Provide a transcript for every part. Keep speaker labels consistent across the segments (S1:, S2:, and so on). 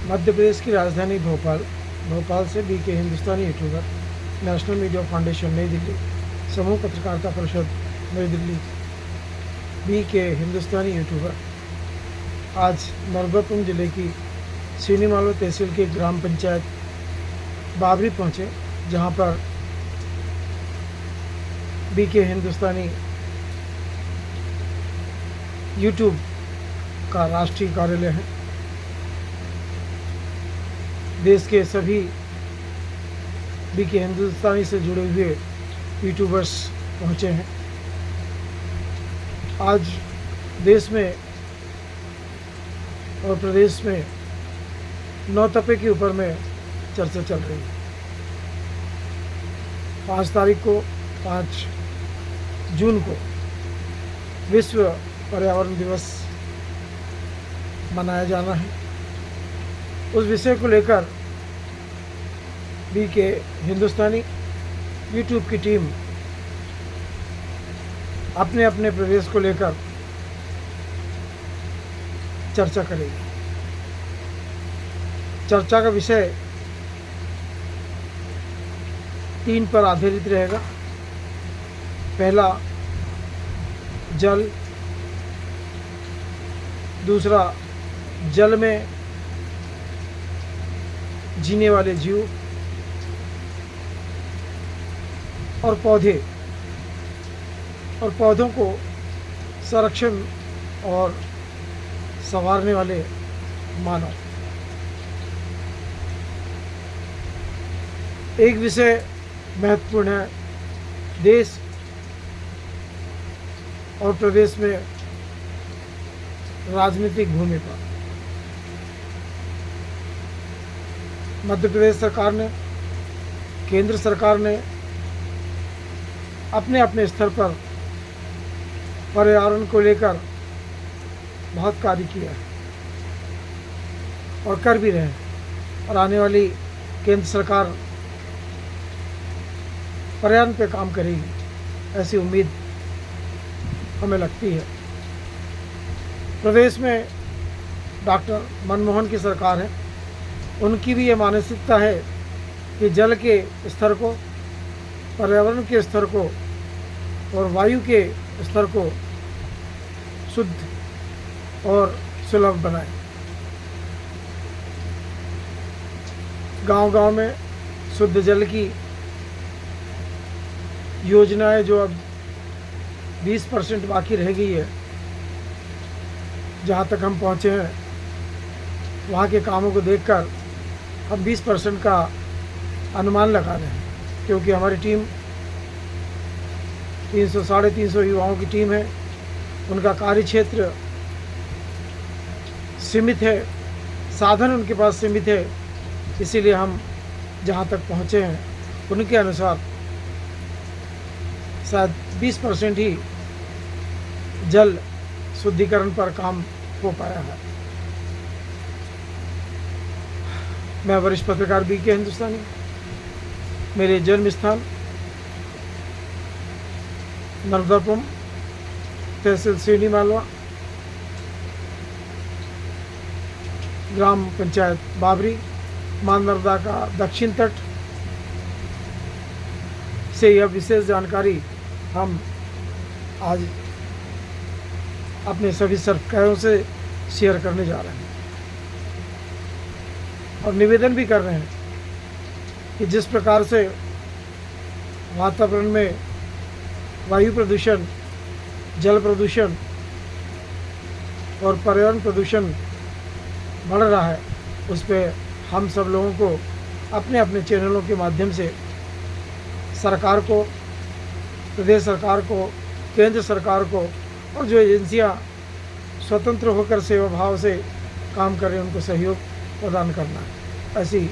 S1: मध्य प्रदेश की राजधानी भोपाल से बीके हिंदुस्तानी यूट्यूबर, नेशनल मीडिया फाउंडेशन नई दिल्ली, समूह पत्रकारिता परिषद नई दिल्ली, बीके हिंदुस्तानी यूट्यूबर आज नर्मदापुरम जिले की सीनीमालवा तहसील के ग्राम पंचायत बाबरी पहुँचे, जहाँ पर बीके हिंदुस्तानी यूट्यूब का राष्ट्रीय कार्यालय है। देश के सभी बीके हिंदुस्तानी से जुड़े हुए यूट्यूबर्स पहुँचे हैं। आज देश में और प्रदेश में नौतपे के ऊपर में चर्चा चल रही है। 5 जून को विश्व पर्यावरण दिवस मनाया जाना है। उस विषय को लेकर बीके हिंदुस्तानी यूट्यूब की टीम अपने अपने प्रदेश को लेकर चर्चा करेगी। चर्चा का विषय 3 पर आधारित रहेगा। पहला, जल। दूसरा, जल में जीने वाले जीव। और पौधे और पौधों को संरक्षण और संवारने वाले मानव। एक विषय महत्वपूर्ण है, देश और प्रदेश में राजनीतिक भूमिका। मध्य प्रदेश सरकार ने, केंद्र सरकार ने अपने अपने स्तर पर पर्यावरण को लेकर बहुत कार्य किया है और कर भी रहे हैं। और आने वाली केंद्र सरकार पर्यावरण पे काम करेगी, ऐसी उम्मीद हमें लगती है। प्रदेश में डॉक्टर मनमोहन की सरकार है। उनकी भी ये मानसिकता है कि जल के स्तर को, पर्यावरण के स्तर को और वायु के स्तर को शुद्ध और सुलभ बनाए। गांव-गांव में शुद्ध जल की योजनाएं जो अब 20% बाकी रह गई है, जहाँ तक हम पहुँचे हैं वहाँ के कामों को देखकर हम 20% का अनुमान लगा रहे हैं, क्योंकि हमारी टीम 300-350 युवाओं की टीम है। उनका कार्य क्षेत्र सीमित है, साधन उनके पास सीमित है। इसीलिए हम जहाँ तक पहुँचे हैं उनके अनुसार शायद 20% ही जल शुद्धिकरण पर काम हो पाया है। मैं वरिष्ठ पत्रकार बीके हिंदुस्तानी, मेरे जन्म स्थान नर्मदापुरम तहसील सीनीमालवा, ग्राम पंचायत बाबरी, मां नर्मदा का दक्षिण तट से यह विशेष जानकारी हम आज अपने सभी सरकारों से शेयर करने जा रहे हैं और निवेदन भी कर रहे हैं कि जिस प्रकार से वातावरण में वायु प्रदूषण, जल प्रदूषण और पर्यावरण प्रदूषण बढ़ रहा है, उस पर हम सब लोगों को अपने अपने चैनलों के माध्यम से सरकार को, प्रदेश सरकार को, केंद्र सरकार को और जो एजेंसियां स्वतंत्र होकर सेवा भाव से काम कर रहे हैं उनको सहयोग प्रदान करना है। ऐसी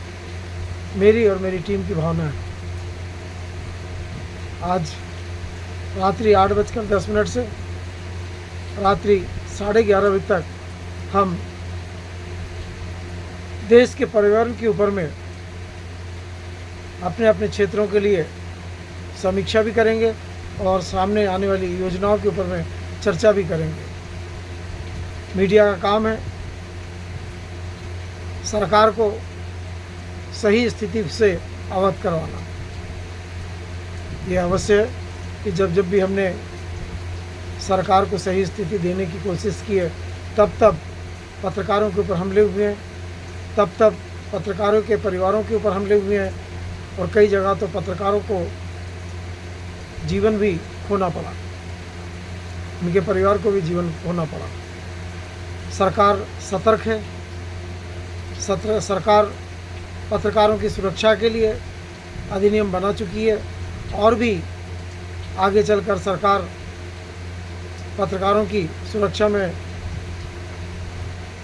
S1: मेरी और मेरी टीम की भावना है। आज रात्रि 8:10 से रात्रि 11:30 बजे तक हम देश के पर्यावरण के ऊपर में अपने अपने क्षेत्रों के लिए समीक्षा भी करेंगे और सामने आने वाली योजनाओं के ऊपर में चर्चा भी करेंगे। मीडिया का काम है सरकार को सही स्थिति से अवगत करवाना। ये अवश्य है कि जब जब भी हमने सरकार को सही स्थिति देने की कोशिश की है, तब तब पत्रकारों के ऊपर हमले हुए हैं, तब तब पत्रकारों के परिवारों के ऊपर हमले हुए हैं, और कई जगह तो पत्रकारों को जीवन भी खोना पड़ा, उनके परिवार को भी जीवन खोना पड़ा। सरकार सतर्क है। सरकार पत्रकारों की सुरक्षा के लिए अधिनियम बना चुकी है, और भी आगे चलकर सरकार पत्रकारों की सुरक्षा में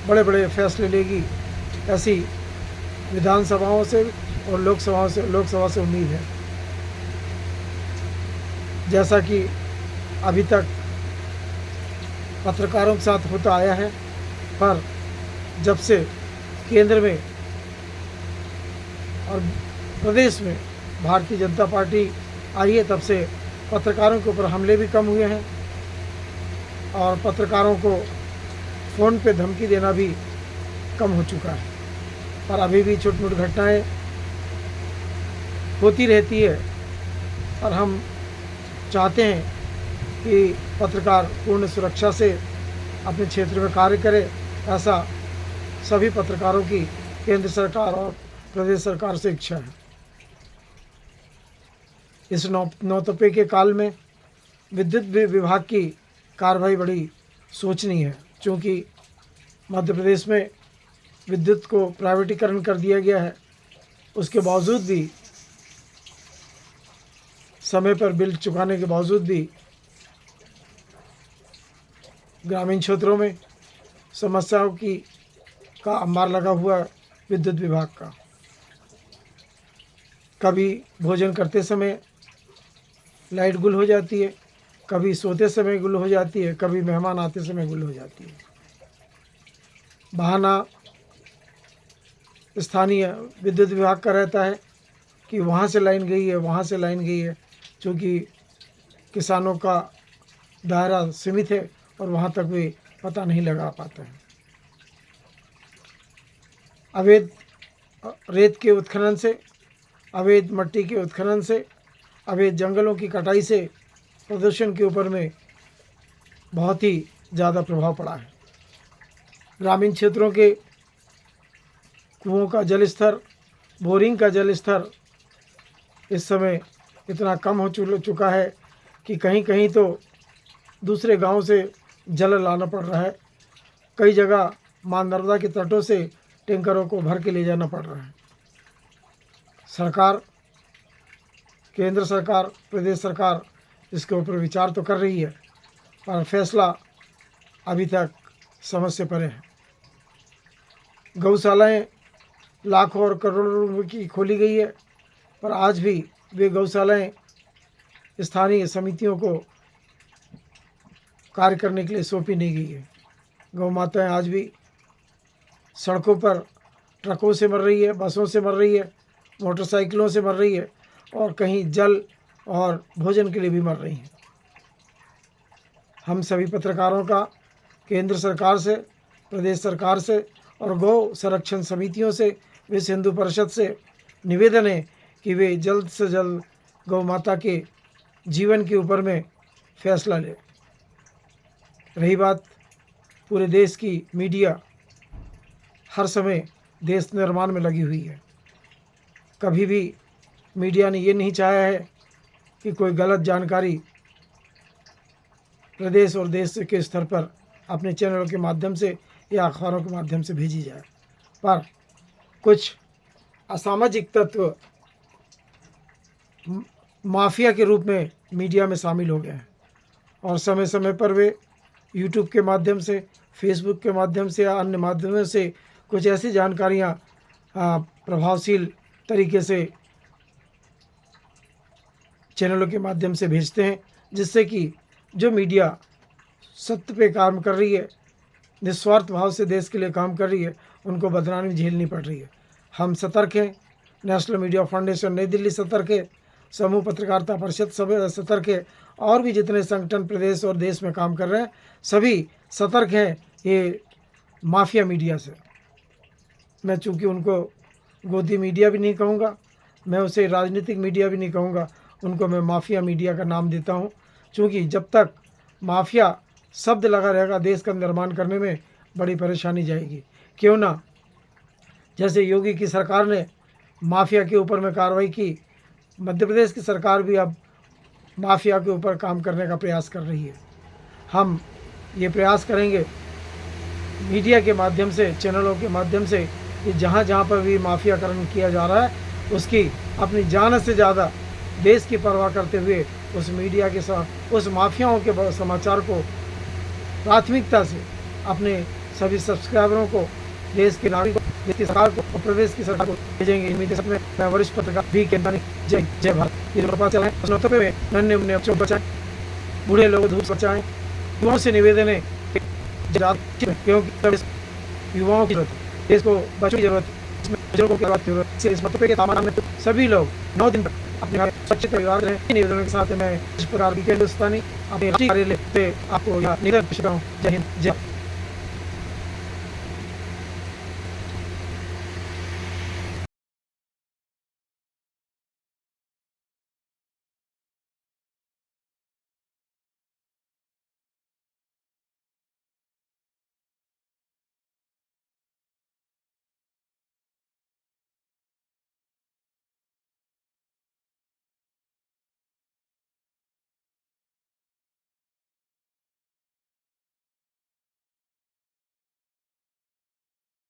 S1: बड़े बड़े फैसले लेगी, ऐसी विधानसभाओं से और लोकसभा से उम्मीद है। जैसा कि अभी तक पत्रकारों के साथ होता आया है, पर जब से केंद्र में और प्रदेश में भारतीय जनता पार्टी आई है, तब से पत्रकारों के ऊपर हमले भी कम हुए हैं, और पत्रकारों को फ़ोन पे धमकी देना भी कम हो चुका है। पर अभी भी छोटी मोटी घटनाएं होती रहती है, और हम चाहते हैं कि पत्रकार पूर्ण सुरक्षा से अपने क्षेत्र में कार्य करे। ऐसा सभी पत्रकारों की केंद्र सरकार और प्रदेश सरकार से इच्छा है। इस नौतपे के काल में विद्युत विभाग की कार्रवाई बड़ी सोचनीय है, क्योंकि मध्य प्रदेश में विद्युत को प्राइवेटीकरण कर दिया गया है। उसके बावजूद भी, समय पर बिल चुकाने के बावजूद भी, ग्रामीण क्षेत्रों में समस्याओं का अंबार लगा हुआ है विद्युत विभाग का। कभी भोजन करते समय लाइट गुल हो जाती है, कभी सोते समय गुल हो जाती है, कभी मेहमान आते समय गुल हो जाती है। बहाना स्थानीय विद्युत विभाग का रहता है कि वहाँ से लाइन गई है, वहाँ से लाइन गई है, क्योंकि किसानों का दायरा सीमित है और वहाँ तक भी पता नहीं लगा पाता है। अवैध रेत के उत्खनन से, अवैध मट्टी के उत्खनन से, अवैध जंगलों की कटाई से प्रदूषण के ऊपर में बहुत ही ज़्यादा प्रभाव पड़ा है। ग्रामीण क्षेत्रों के कुओं का जल स्तर, बोरिंग का जल स्तर इस समय इतना कम हो चुका है कि कहीं कहीं तो दूसरे गांव से जल लाना पड़ रहा है। कई जगह मां नर्मदा के तटों से टैंकरों को भर के ले जाना पड़ रहा है। सरकार, केंद्र सरकार, प्रदेश सरकार इसके ऊपर विचार तो कर रही है, पर फैसला अभी तक समझ से परे है। गौशालाएं लाखों और करोड़ों रुपए की खोली गई है, पर आज भी वे गौशालाएं स्थानीय समितियों को कार्य करने के लिए सौंपी नहीं गई है। गौ माताएँ आज भी सड़कों पर ट्रकों से मर रही है, बसों से मर रही है, मोटरसाइकिलों से मर रही है, और कहीं जल और भोजन के लिए भी मर रही हैं। हम सभी पत्रकारों का केंद्र सरकार से, प्रदेश सरकार से और गौ संरक्षण समितियों से, विश्व हिंदू परिषद से निवेदन है कि वे जल्द से जल्द गौ माता के जीवन के ऊपर में फैसला ले। रही बात पूरे देश की, मीडिया हर समय देश निर्माण में लगी हुई है। कभी भी मीडिया ने ये नहीं चाहा है कि कोई गलत जानकारी प्रदेश और देश के स्तर पर अपने चैनलों के माध्यम से या अखबारों के माध्यम से भेजी जाए, पर कुछ असामाजिक तत्व माफिया के रूप में मीडिया में शामिल हो गए हैं, और समय समय पर वे यूट्यूब के माध्यम से, फेसबुक के माध्यम से या अन्य माध्यमों से कुछ ऐसी जानकारियाँ प्रभावशील तरीके से चैनलों के माध्यम से भेजते हैं, जिससे कि जो मीडिया सत्य पे काम कर रही है, निस्वार्थ भाव से देश के लिए काम कर रही है, उनको बदनामी झेलनी पड़ रही है। हम सतर्क हैं, नेशनल मीडिया फाउंडेशन नई दिल्ली सतर्क है, समूह पत्रकारिता परिषद सब सतर्क है, और भी जितने संगठन प्रदेश और देश में काम कर रहे हैं सभी सतर्क हैं ये माफिया मीडिया से। मैं चूँकि उनको गोदी मीडिया भी नहीं कहूँगा, मैं उसे राजनीतिक मीडिया भी नहीं कहूँगा, उनको मैं माफिया मीडिया का नाम देता हूँ। चूँकि जब तक माफिया शब्द लगा रहेगा देश का निर्माण करने में बड़ी परेशानी जाएगी। क्यों ना जैसे योगी की सरकार ने माफिया के ऊपर में कार्रवाई की, मध्य प्रदेश की सरकार भी अब माफिया के ऊपर काम करने का प्रयास कर रही है। हम ये प्रयास करेंगे मीडिया के माध्यम से, चैनलों के माध्यम से, कि जहाँ जहाँ पर भी माफियाकरण किया जा रहा है उसकी अपनी जान से ज़्यादा देश की परवाह करते हुए उस मीडिया के साथ उस माफियाओं के समाचार को प्राथमिकता से अपने सभी सब्सक्राइबरों को, देश के नागरिकों, देश की सरकार को और प्रदेश की सरकार को भेजेंगे। मीडिया में मैं वरिष्ठ पत्रकार भी के जय जय भारत। ये जो चलाएं उस नौतपे में नन्हे मुन्ने बच्चों को बचाएं, बूढ़े लोग धूप से बचाएं। युवाओं से निवेदन है क्योंकि युवाओं की जरूरत है, देश को बच्चों की जरूरत है, इसमें बुजुर्गों की जरूरत है। इस मतपे के तामान में सभी लोग 9 दिन तक अपने घर सुरक्षित परिवार रहें। निवेदनों के साथ मैं इस प्रकार की हिंदुस्तानी अपने कार्यालय पे आपको निवेदन कर रहा हूँ। जय हिंद, जय